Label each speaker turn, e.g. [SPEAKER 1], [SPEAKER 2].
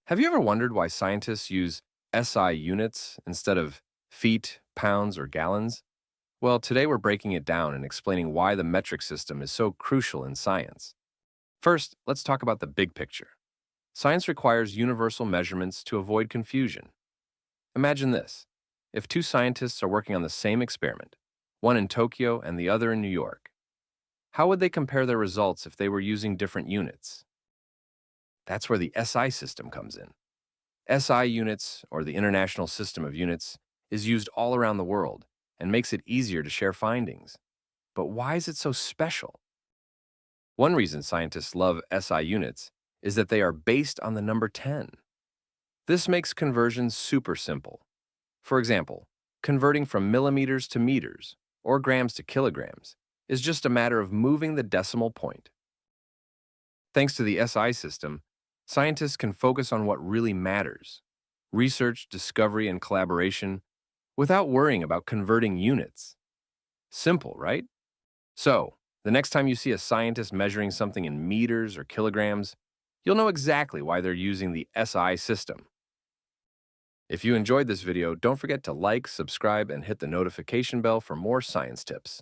[SPEAKER 1] Have you ever wondered why scientists use SI units instead of feet, pounds, or gallons? Well, today we're breaking it down and explaining why the metric system is so crucial in science. First, let's talk about the big picture. Science requires universal measurements to avoid confusion. Imagine this. If two scientists are working on the same experiment, one in Tokyo and the other in New York, how would they compare their results if they were using different units? That's where the SI system comes in. SI units, or the International System of Units, is used all around the world and makes it easier to share findings. But why is it so special? One reason scientists love SI units is that they are based on the number 10. This makes conversions super simple. For example, converting from millimeters to meters or grams to kilograms is just a matter of moving the decimal point. Thanks to the SI system, scientists can focus on what really matters: research, discovery, and collaboration without worrying about converting units. Simple, right? So, the next time you see a scientist measuring something in meters or kilograms, you'll know exactly why they're using the SI system. If you enjoyed this video, don't forget to like, subscribe, and hit the notification bell for more science tips.